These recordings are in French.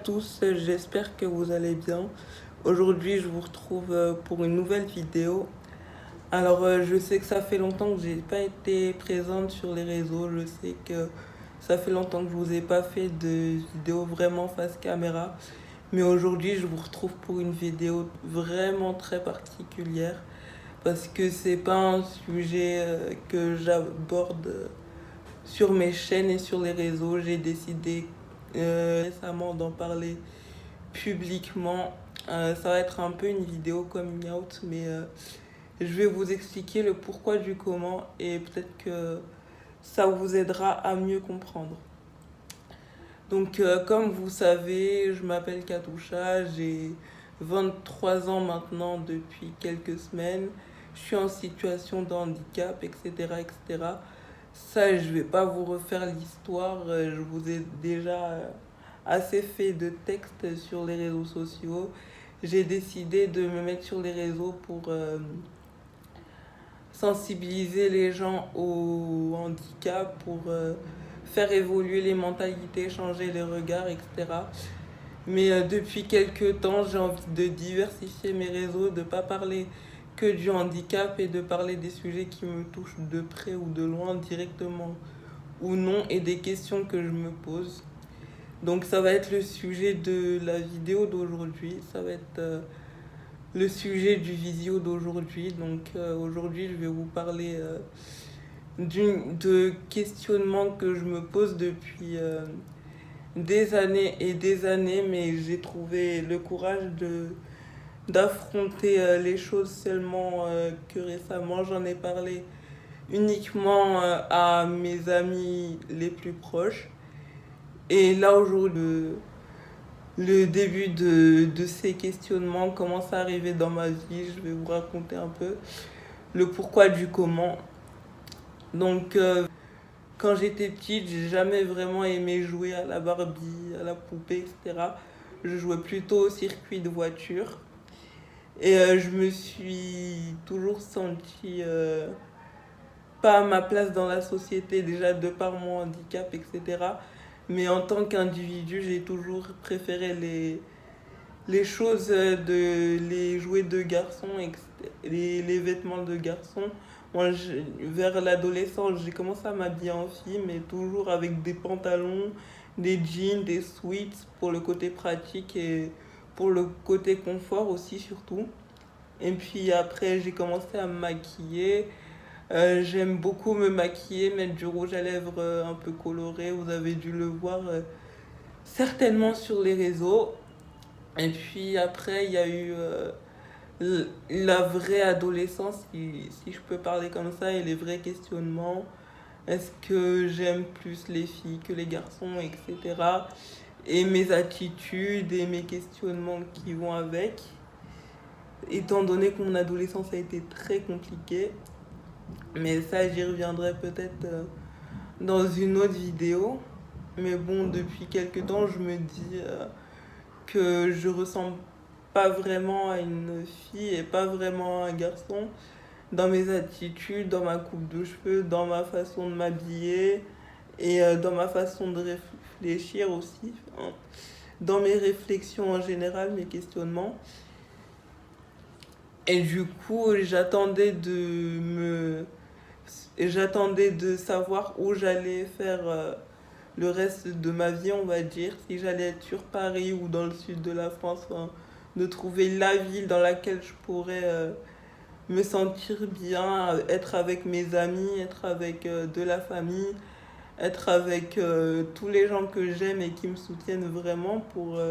tous, j'espère que vous allez bien. Aujourd'hui, je vous retrouve pour une nouvelle vidéo. Alors, je sais que ça fait longtemps que j'ai pas été présente sur les réseaux. Je sais que ça fait longtemps que je vous ai pas fait de vidéo vraiment face caméra. Mais aujourd'hui, je vous retrouve pour une vidéo vraiment très particulière parce que c'est pas un sujet que j'aborde sur mes chaînes et sur les réseaux. J'ai décidé récemment d'en parler publiquement. Ça va être un peu une vidéo coming out, mais je vais vous expliquer le pourquoi du comment et peut-être que ça vous aidera à mieux comprendre. Donc, comme vous savez, je m'appelle Katusha, j'ai 23 ans maintenant depuis quelques semaines. Je suis en situation de handicap, etc., etc. Ça, je vais pas vous refaire l'histoire. Je vous ai déjà assez fait de textes sur les réseaux sociaux. J'ai décidé de me mettre sur les réseaux pour sensibiliser les gens au handicap, pour faire évoluer les mentalités, changer les regards, etc. Mais depuis quelques temps, j'ai envie de diversifier mes réseaux, de ne pas parler que du handicap et de parler des sujets qui me touchent de près ou de loin, directement ou non, et des questions que je me pose. Donc ça va être le sujet de la vidéo d'aujourd'hui, ça va être le sujet du visio d'aujourd'hui. Donc aujourd'hui, je vais vous parler de questionnements que je me pose depuis des années et des années, mais j'ai trouvé le courage d'affronter les choses seulement que récemment. J'en ai parlé uniquement à mes amis les plus proches. Et là, aujourd'hui, le début de ces questionnements commence à arriver dans ma vie. Je vais vous raconter un peu le pourquoi du comment. Donc, quand j'étais petite, j'ai jamais vraiment aimé jouer à la Barbie, à la poupée, etc. Je jouais plutôt au circuit de voiture. Et je me suis toujours sentie pas à ma place dans la société, déjà de par mon handicap, etc. Mais en tant qu'individu, j'ai toujours préféré les choses les jouets de garçons, les vêtements de garçons. Moi, vers l'adolescence, j'ai commencé à m'habiller en fille, mais toujours avec des pantalons, des jeans, des sweats pour le côté pratique et pour le côté confort aussi surtout. Et puis après, j'ai commencé à me maquiller. J'aime beaucoup me maquiller, mettre du rouge à lèvres un peu coloré. Vous avez dû le voir certainement sur les réseaux. Et puis après, il y a eu la vraie adolescence, si je peux parler comme ça, et les vrais questionnements. Est-ce que j'aime plus les filles que les garçons, etc. Et mes attitudes et mes questionnements qui vont avec. Étant donné que mon adolescence a été très compliquée, mais ça, j'y reviendrai peut-être dans une autre vidéo. Mais bon, depuis quelques temps, je me dis que je ressemble pas vraiment à une fille et pas vraiment à un garçon dans mes attitudes, dans ma coupe de cheveux, dans ma façon de m'habiller et dans ma façon de réfléchir aussi, hein, dans mes réflexions en général, mes questionnements. Et du coup, j'attendais de savoir où j'allais faire le reste de ma vie, on va dire, si j'allais être sur Paris ou dans le sud de la France, hein, de trouver la ville dans laquelle je pourrais me sentir bien, être avec mes amis, être avec de la famille, être avec tous les gens que j'aime et qui me soutiennent vraiment pour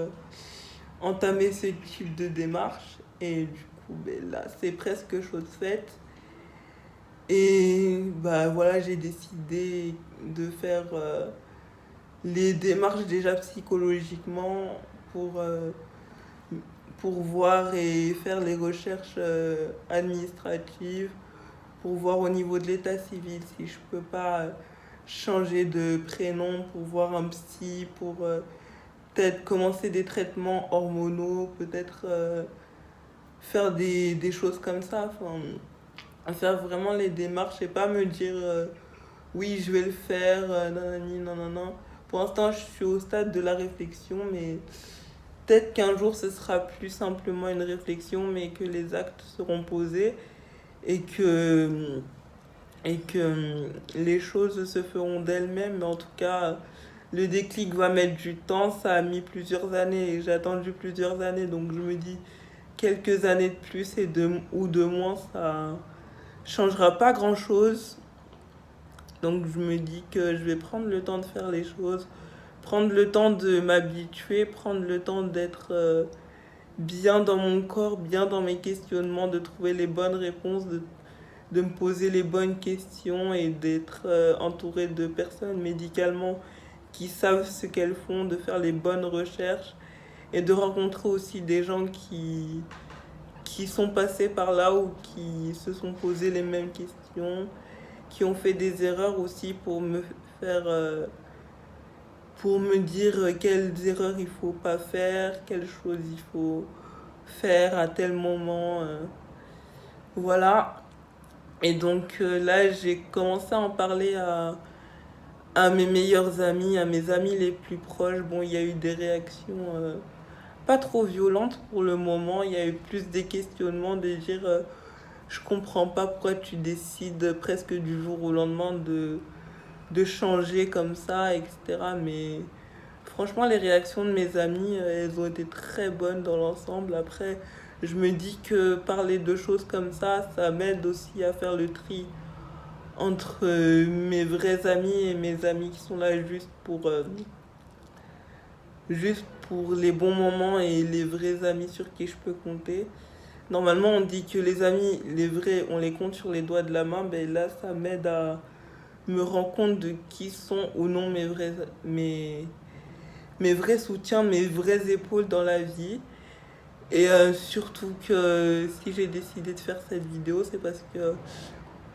entamer ce type de démarche. Et du coup, ben, là, c'est presque chose faite. Et bah voilà, j'ai décidé de faire les démarches déjà psychologiquement pour, pour voir et faire les recherches administratives, pour voir au niveau de l'état civil si je peux pas changer de prénom, pour voir un psy, pour peut-être commencer des traitements hormonaux, peut-être faire des choses comme ça. Enfin, à faire vraiment les démarches et pas me dire oui, je vais le faire, nanani, nanana. Pour l'instant, je suis au stade de la réflexion, mais peut-être qu'un jour ce sera plus simplement une réflexion, mais que les actes seront posés et que les choses se feront d'elles-mêmes. Mais en tout cas, le déclic va mettre du temps. Ça a mis plusieurs années et j'ai attendu plusieurs années. Donc je me dis quelques années de plus ou de moins, ça changera pas grand-chose. Donc je me dis que je vais prendre le temps de faire les choses, prendre le temps de m'habituer, prendre le temps d'être bien dans mon corps, bien dans mes questionnements, de trouver les bonnes réponses, de me poser les bonnes questions et d'être entouré de personnes médicalement qui savent ce qu'elles font, de faire les bonnes recherches et de rencontrer aussi des gens qui sont passés par là ou qui se sont posés les mêmes questions, qui ont fait des erreurs aussi faire, pour me dire quelles erreurs il faut pas faire, quelles choses il faut faire à tel moment. Voilà. Et donc là, j'ai commencé à en parler à mes meilleurs amis, à mes amis les plus proches. Bon, il y a eu des réactions pas trop violentes pour le moment. Il y a eu plus des questionnements, de dire je comprends pas pourquoi tu décides presque du jour au lendemain de changer comme ça, etc. Mais franchement, les réactions de mes amis, elles ont été très bonnes dans l'ensemble. Après, je me dis que parler de choses comme ça m'aide aussi à faire le tri entre mes vrais amis et mes amis qui sont là juste pour les bons moments et les vrais amis sur qui je peux compter. Normalement, on dit que les amis, les vrais, on les compte sur les doigts de la main. Ben là, ça m'aide à me rendre compte de qui sont ou non mes vrais soutiens, mes vraies épaules dans la vie. Et surtout que si j'ai décidé de faire cette vidéo, c'est parce que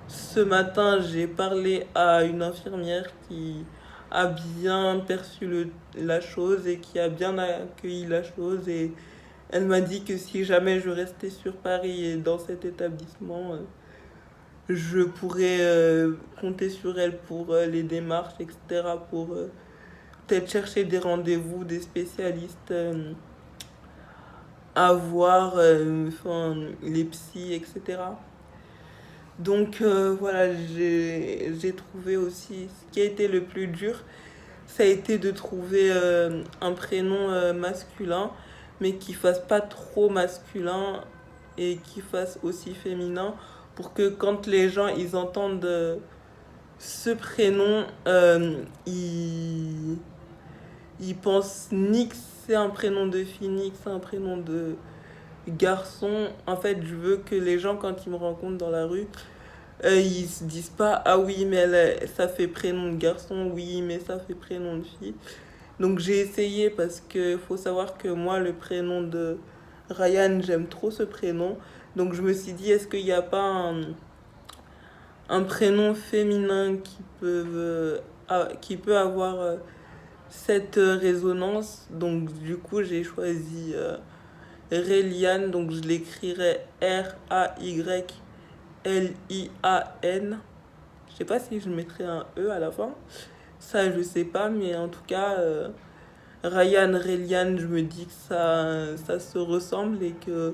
ce matin, j'ai parlé à une infirmière qui a bien perçu la chose et qui a bien accueilli la chose. Et elle m'a dit que si jamais je restais sur Paris et dans cet établissement, je pourrais compter sur elle pour les démarches, etc. Pour peut-être chercher des rendez-vous, des spécialistes à voir, les psys, etc. Donc voilà, j'ai trouvé aussi ce qui a été le plus dur, ça a été de trouver un prénom masculin, mais qui fasse pas trop masculin et qui fasse aussi féminin, pour que quand les gens ils entendent ce prénom, ils pensent ni que c'est un prénom de fille, ni que c'est un prénom de garçon. En fait, je veux que les gens, quand ils me rencontrent dans la rue, ils se disent pas ah oui, mais ça fait prénom de garçon, oui, mais ça fait prénom de fille. Donc j'ai essayé parce que faut savoir que moi, le prénom de Ryan, j'aime trop ce prénom. Donc je me suis dit, est-ce qu'il n'y a pas un prénom féminin qui peut avoir cette résonance. Donc du coup, j'ai choisi Rayllian, donc je l'écrirai Raylian. Je sais pas si je mettrai un E à la fin. Ça, je sais pas, mais en tout cas, Ryan, Rayllian, je me dis que ça se ressemble et que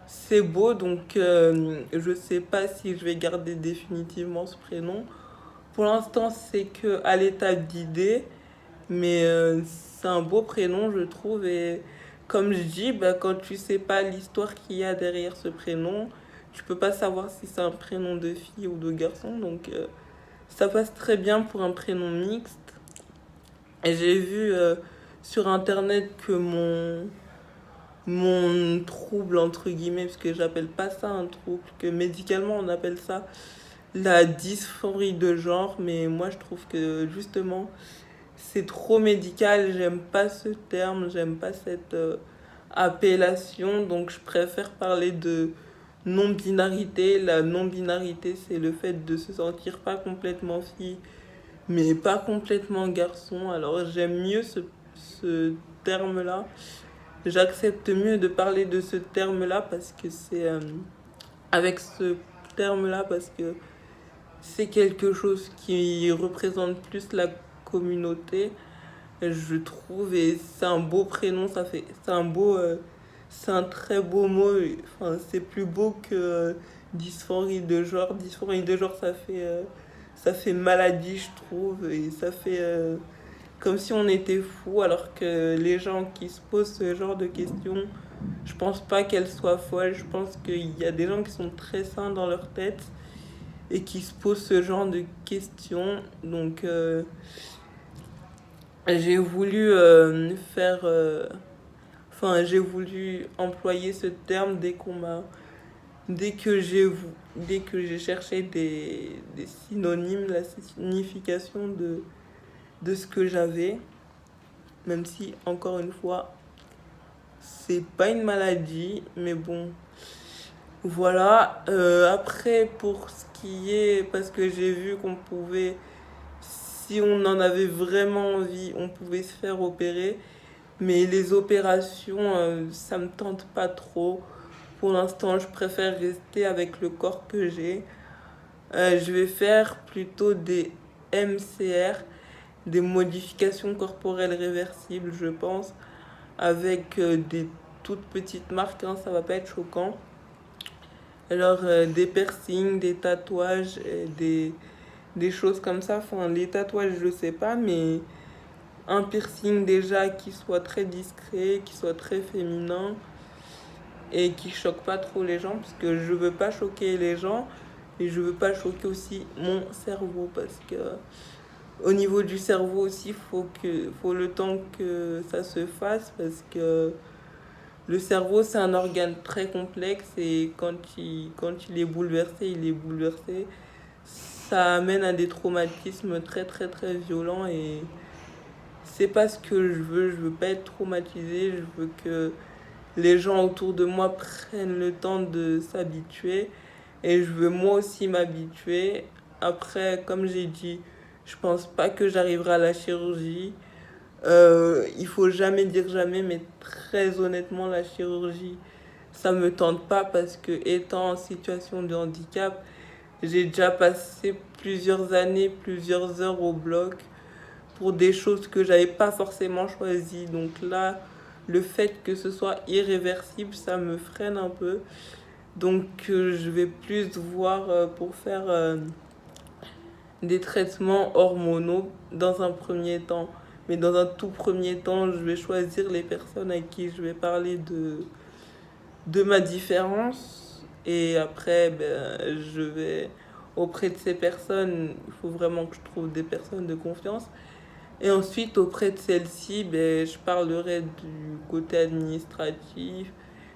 c'est beau. Donc, je sais pas si je vais garder définitivement ce prénom. Pour l'instant, c'est que à l'étape d'idée, mais c'est un beau prénom, je trouve. Et comme je dis, bah, quand tu sais pas l'histoire qu'il y a derrière ce prénom, tu peux pas savoir si c'est un prénom de fille ou de garçon. Donc, ça passe très bien pour un prénom mixte. Et j'ai vu sur internet que mon trouble, entre guillemets, parce que j'appelle pas ça un trouble, que médicalement on appelle ça la dysphorie de genre, mais moi je trouve que justement c'est trop médical, j'aime pas ce terme, j'aime pas cette appellation, donc je préfère parler de non-binarité. La non-binarité, c'est le fait de se sentir pas complètement fille, mais pas complètement garçon. Alors j'aime mieux ce terme-là. J'accepte mieux de parler de ce terme-là parce que c'est avec ce terme-là parce que c'est quelque chose qui représente plus la communauté. je trouve, et c'est un beau prénom, c'est un très beau mot. Enfin, c'est plus beau que dysphorie de genre. Dysphorie de genre, ça fait maladie, je trouve, et ça fait comme si on était fou, alors que les gens qui se posent ce genre de questions, je pense pas qu'elles soient folles. Je pense qu'il y a des gens qui sont très sains dans leur tête et qui se posent ce genre de questions. Donc, j'ai voulu j'ai voulu employer ce terme dès que dès que j'ai cherché des synonymes, la signification de ce que j'avais, même si, encore une fois, c'est pas une maladie, mais bon, voilà. Après, pour ce qui est, parce que j'ai vu qu'on pouvait, si on en avait vraiment envie, on pouvait se faire opérer, mais les opérations, ça me tente pas trop. Pour l'instant, je préfère rester avec le corps que j'ai. Je vais faire plutôt des MCR, des modifications corporelles réversibles, je pense, avec des toutes petites marques, hein, ça va pas être choquant. Alors, des piercings, des tatouages, des choses comme ça. Enfin, les tatouages, je sais pas, mais un piercing déjà qui soit très discret, qui soit très féminin et qui choque pas trop les gens, parce que je veux pas choquer les gens et je veux pas choquer aussi mon cerveau, parce que au niveau du cerveau aussi, faut le temps que ça se fasse, parce que le cerveau, c'est un organe très complexe et quand il est bouleversé, il est bouleversé. Ça amène à des traumatismes très très très violents et c'est pas ce que je veux. Je veux pas être traumatisée, je veux que les gens autour de moi prennent le temps de s'habituer et je veux moi aussi m'habituer. Après, comme j'ai dit, je pense pas que j'arriverai à la chirurgie. Il faut jamais dire jamais, mais très honnêtement, la chirurgie, ça me tente pas parce que étant en situation de handicap, j'ai déjà passé plusieurs années, plusieurs heures au bloc pour des choses que j'avais pas forcément choisies. Donc là, le fait que ce soit irréversible, ça me freine un peu. Donc je vais plus voir pour faire des traitements hormonaux dans un premier temps. Mais dans un tout premier temps, je vais choisir les personnes avec qui je vais parler de ma différence. Et après, ben, je vais auprès de ces personnes, il faut vraiment que je trouve des personnes de confiance. Et ensuite, auprès de celles-ci, ben, je parlerai du côté administratif,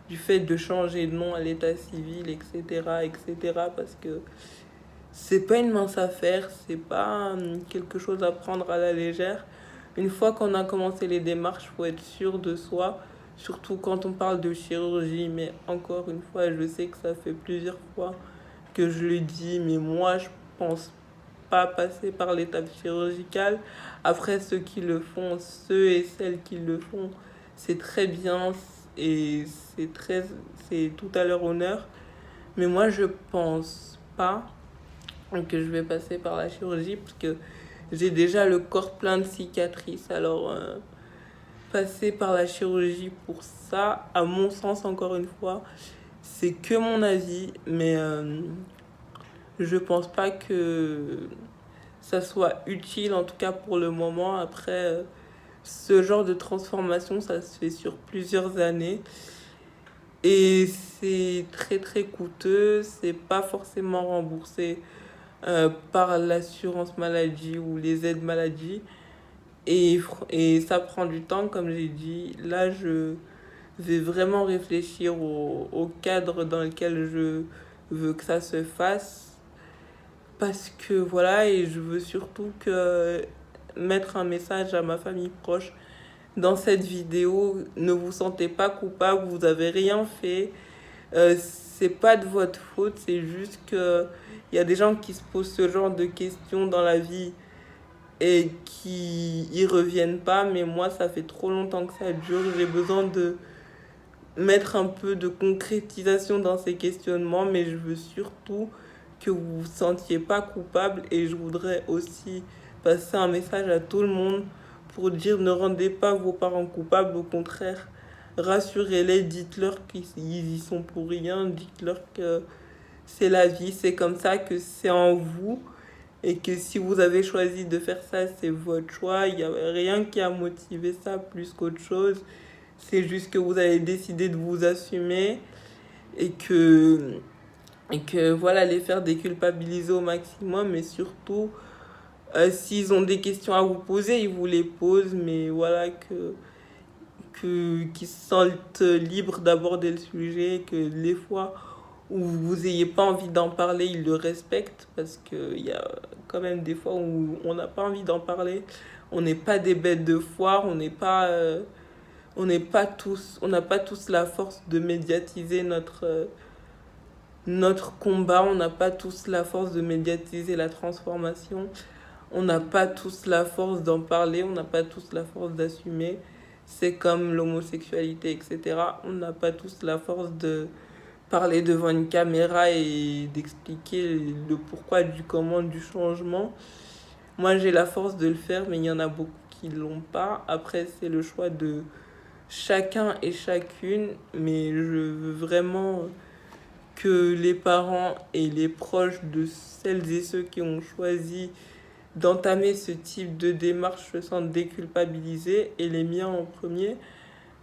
du fait de changer de nom à l'état civil, etc., etc. Parce que c'est pas une mince affaire, c'est pas quelque chose à prendre à la légère. Une fois qu'on a commencé les démarches, faut être sûr de soi, surtout quand on parle de chirurgie. Mais encore une fois, je sais que ça fait plusieurs fois que je le dis, mais moi, je pense pas passer par l'étape chirurgicale. Après, ceux qui le font, ceux et celles qui le font, c'est très bien et c'est tout à leur honneur. Mais moi, je pense pas que je vais passer par la chirurgie parce que j'ai déjà le corps plein de cicatrices. Alors, passer par la chirurgie pour ça, à mon sens, encore une fois, c'est que mon avis, mais je pense pas que ça soit utile, en tout cas pour le moment. Après, ce genre de transformation, ça se fait sur plusieurs années. Et c'est très très coûteux, c'est pas forcément remboursé par l'assurance maladie ou les aides maladie. Et ça prend du temps, comme j'ai dit. Là, je vais vraiment réfléchir au cadre dans lequel je veux que ça se fasse. Parce que voilà, et je veux surtout que mettre un message à ma famille proche dans cette vidéo. Ne vous sentez pas coupable, vous avez rien fait. C'est pas de votre faute, c'est juste que il y a des gens qui se posent ce genre de questions dans la vie et qui y reviennent pas. Mais moi, ça fait trop longtemps que ça dure. J'ai besoin de mettre un peu de concrétisation dans ces questionnements, mais je veux surtout que vous vous sentiez pas coupable et je voudrais aussi passer un message à tout le monde pour dire ne rendez pas vos parents coupables, au contraire, rassurez-les, dites-leur qu'ils y sont pour rien, dites-leur que c'est la vie, c'est comme ça, que c'est en vous et que si vous avez choisi de faire ça, c'est votre choix, il n'y a rien qui a motivé ça plus qu'autre chose, c'est juste que vous avez décidé de vous assumer et que voilà, les faire déculpabiliser au maximum, mais surtout s'ils ont des questions à vous poser, ils vous les posent, mais voilà, qu'ils se sentent libres d'aborder le sujet, que les fois où vous n'ayez pas envie d'en parler, ils le respectent, parce qu'il y a quand même des fois où on n'a pas envie d'en parler. On n'est pas des bêtes de foire, on n'a pas tous la force de médiatiser notre combat, on n'a pas tous la force de médiatiser la transformation, on n'a pas tous la force d'en parler, on n'a pas tous la force d'assumer. C'est comme l'homosexualité, etc. On n'a pas tous la force de parler devant une caméra et d'expliquer le pourquoi du comment du changement. Moi, j'ai la force de le faire, mais il y en a beaucoup qui ne l'ont pas. Après, c'est le choix de chacun et chacune, mais je veux vraiment que les parents et les proches de celles et ceux qui ont choisi d'entamer ce type de démarche se sentent déculpabilisés, et les miens en premier,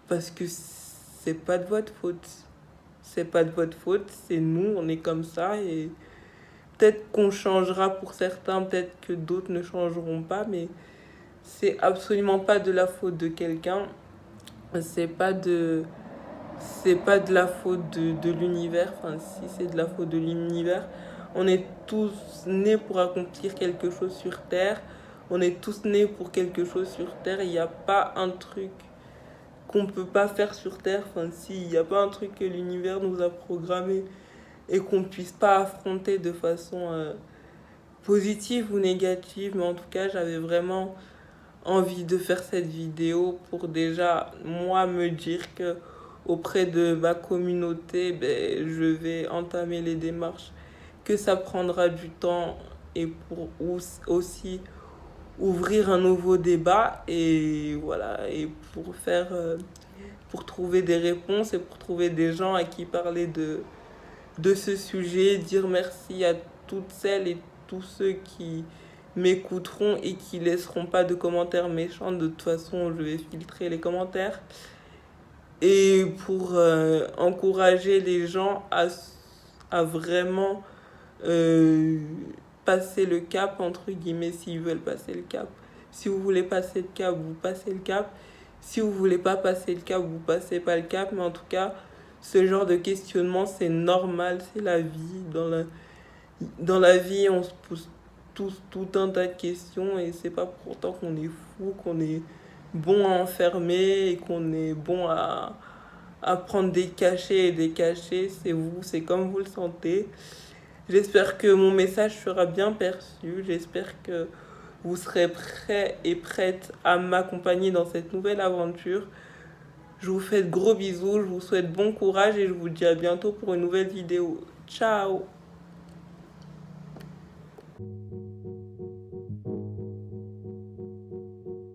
parce que c'est pas de votre faute. C'est pas de votre faute, c'est nous, on est comme ça, et peut-être qu'on changera pour certains, peut-être que d'autres ne changeront pas, mais c'est absolument pas de la faute de quelqu'un, c'est pas de la faute de l'univers, enfin si c'est de la faute de l'univers, on est tous nés pour accomplir quelque chose sur Terre, on est tous nés pour quelque chose sur Terre, il n'y a pas un truc qu'on peut pas faire sur Terre, enfin si, il n'y a pas un truc que l'univers nous a programmé et qu'on puisse pas affronter de façon positive ou négative, mais en tout cas j'avais vraiment envie de faire cette vidéo pour déjà moi me dire que auprès de ma communauté, ben, je vais entamer les démarches, que ça prendra du temps, et pour aussi ouvrir un nouveau débat, et voilà, et pour trouver des réponses et pour trouver des gens à qui parler de ce sujet, dire merci à toutes celles et tous ceux qui m'écouteront et qui laisseront pas de commentaires méchants. De toute façon, je vais filtrer les commentaires. Et pour encourager les gens à vraiment passer le cap, entre guillemets, s'ils veulent passer le cap. Si vous voulez passer le cap, vous passez le cap. Si vous voulez pas passer le cap, vous passez pas le cap. Mais en tout cas, ce genre de questionnement, c'est normal, c'est la vie. Dans la vie, on se pose tous tout un tas de questions, et c'est pas pourtant qu'on est fou, qu'on est bon à enfermer et qu'on est bon à prendre des cachets et des cachets. C'est vous, c'est comme vous le sentez. J'espère que mon message sera bien perçu. J'espère que vous serez prêts et prêtes à m'accompagner dans cette nouvelle aventure. Je vous fais de gros bisous, je vous souhaite bon courage et je vous dis à bientôt pour une nouvelle vidéo. Ciao!